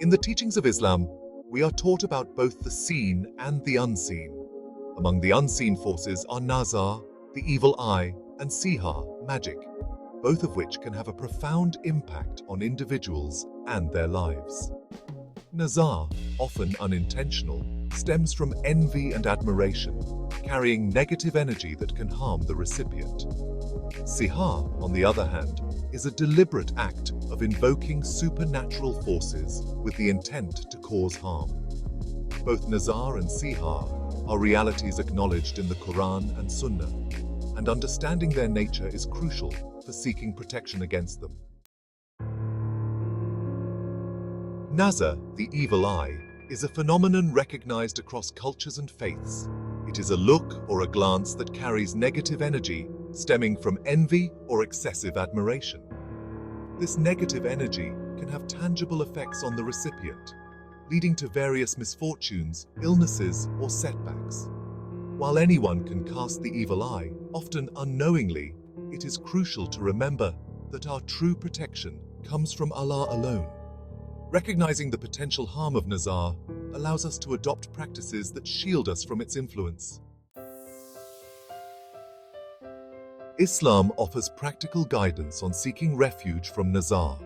In the teachings of Islam, we are taught about both the seen and the unseen. Among the unseen forces are Nazar, the evil eye, and Sihir, magic, both of which can have a profound impact on individuals and their lives. Nazar, often unintentional, stems from envy and admiration, carrying negative energy that can harm the recipient. Sihir, on the other hand, is a deliberate act of invoking supernatural forces with the intent to cause harm. Both Nazar and Sihir are realities acknowledged in the Quran and Sunnah, and understanding their nature is crucial for seeking protection against them. Nazar, the evil eye, is a phenomenon recognized across cultures and faiths. It is a look or a glance that carries negative energy stemming from envy or excessive admiration. This negative energy can have tangible effects on the recipient, leading to various misfortunes, illnesses, or setbacks. While anyone can cast the evil eye, often unknowingly, it is crucial to remember that our true protection comes from Allah alone. Recognizing the potential harm of Nazar allows us to adopt practices that shield us from its influence. Islam offers practical guidance on seeking refuge from Nazar.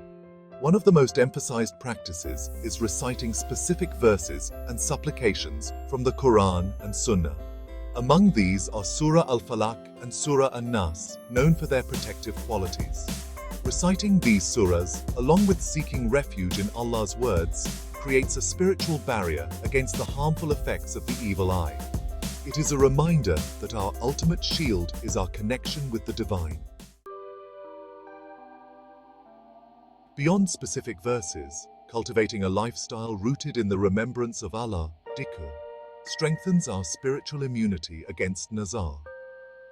One of the most emphasized practices is reciting specific verses and supplications from the Quran and Sunnah. Among these are Surah Al-Falaq and Surah An-Nas, known for their protective qualities. Reciting these surahs, along with seeking refuge in Allah's words, creates a spiritual barrier against the harmful effects of the evil eye. It is a reminder that our ultimate shield is our connection with the divine. Beyond specific verses, cultivating a lifestyle rooted in the remembrance of Allah, dhikr, strengthens our spiritual immunity against Nazar.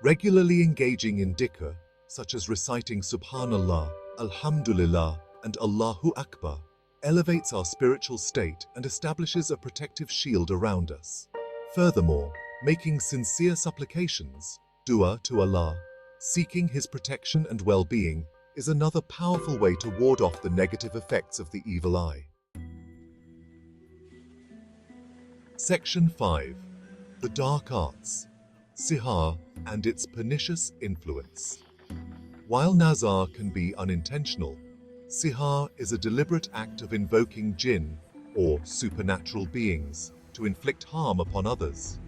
Regularly engaging in dhikr, such as reciting Subhanallah, Alhamdulillah, and Allahu Akbar, elevates our spiritual state and establishes a protective shield around us. Furthermore, making sincere supplications, dua to Allah, seeking His protection and well-being, is another powerful way to ward off the negative effects of the evil eye. Section 5. The Dark Arts, Sihir and its pernicious influence. While Nazar can be unintentional, Sihir is a deliberate act of invoking jinn, or supernatural beings, to inflict harm upon others.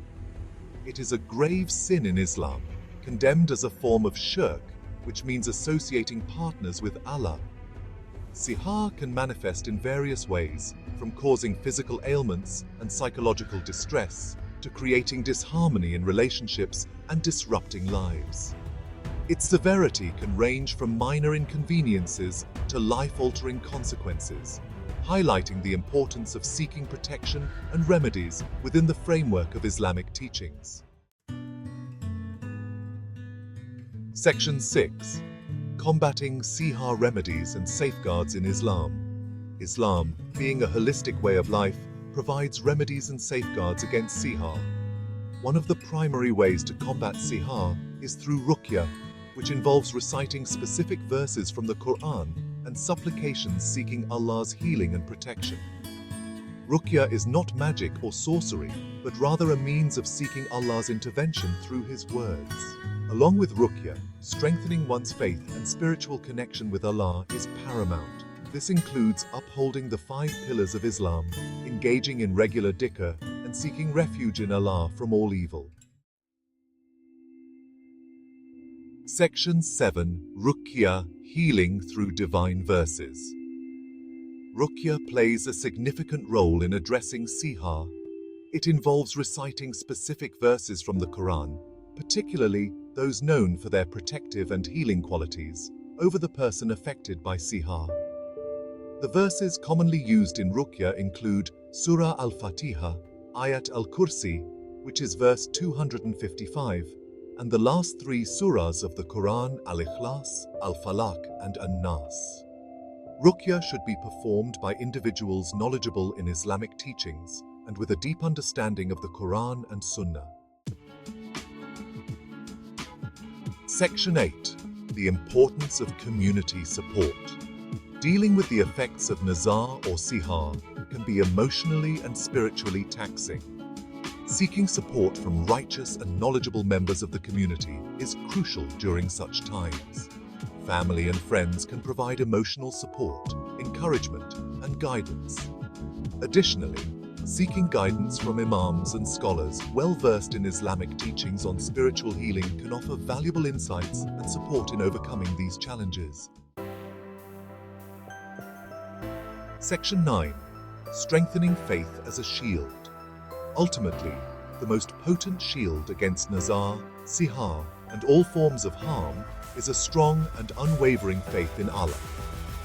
It is a grave sin in Islam, condemned as a form of shirk, which means associating partners with Allah. Sihir can manifest in various ways, from causing physical ailments and psychological distress to creating disharmony in relationships and disrupting lives. Its severity can range from minor inconveniences to life-altering consequences, highlighting the importance of seeking protection and remedies within the framework of Islamic teachings. Section 6. Combating Sihir remedies and safeguards in Islam. Islam, being a holistic way of life, provides remedies and safeguards against Sihir. One of the primary ways to combat Sihir is through ruqyah, which involves reciting specific verses from the Quran and supplications seeking Allah's healing and protection. Ruqyah is not magic or sorcery, but rather a means of seeking Allah's intervention through His words. Along with ruqyah, strengthening one's faith and spiritual connection with Allah is paramount. This includes upholding the 5 pillars of Islam, engaging in regular dhikr, and seeking refuge in Allah from all evil. Section 7. Ruqyah, healing through divine verses. Ruqyah plays a significant role in addressing Sihir. It involves reciting specific verses from the Quran, particularly those known for their protective and healing qualities, over the person affected by Sihir. The verses commonly used in Ruqyah include Surah Al-Fatiha, Ayat Al-Kursi, which is verse 255, and the last 3 surahs of the Quran, Al-Ikhlas, Al-Falaq, and An-Nas. Ruqyah should be performed by individuals knowledgeable in Islamic teachings and with a deep understanding of the Quran and Sunnah. Section 8. The importance of community support. Dealing with the effects of Nazar or Sihar can be emotionally and spiritually taxing. Seeking support from righteous and knowledgeable members of the community is crucial during such times. Family and friends can provide emotional support, encouragement, and guidance. Additionally, seeking guidance from imams and scholars well-versed in Islamic teachings on spiritual healing can offer valuable insights and support in overcoming these challenges. Section 9. Strengthening faith as a shield. Ultimately, the most potent shield against Nazar, Sihar, and all forms of harm is a strong and unwavering faith in Allah.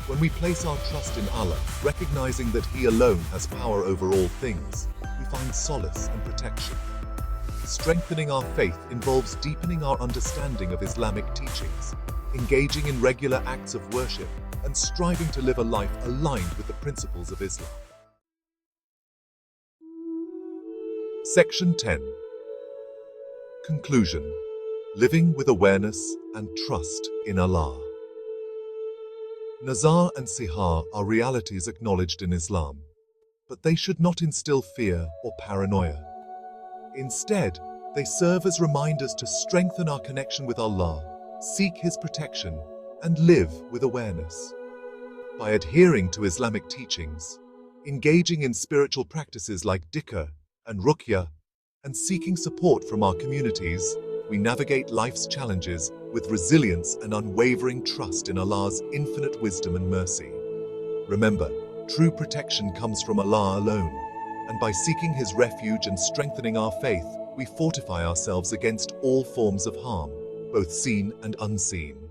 When we place our trust in Allah, recognizing that He alone has power over all things, we find solace and protection. Strengthening our faith involves deepening our understanding of Islamic teachings, engaging in regular acts of worship, and striving to live a life aligned with the principles of Islam. Section 10. Conclusion. Living with awareness and trust in Allah. Nazar and Sihar are realities acknowledged in Islam, but they should not instill fear or paranoia. Instead, they serve as reminders to strengthen our connection with Allah, seek His protection, and live with awareness. By adhering to Islamic teachings, engaging in spiritual practices like dhikr and ruqyah, and seeking support from our communities, we navigate life's challenges with resilience and unwavering trust in Allah's infinite wisdom and mercy. Remember, true protection comes from Allah alone, and by seeking His refuge and strengthening our faith, we fortify ourselves against all forms of harm, both seen and unseen.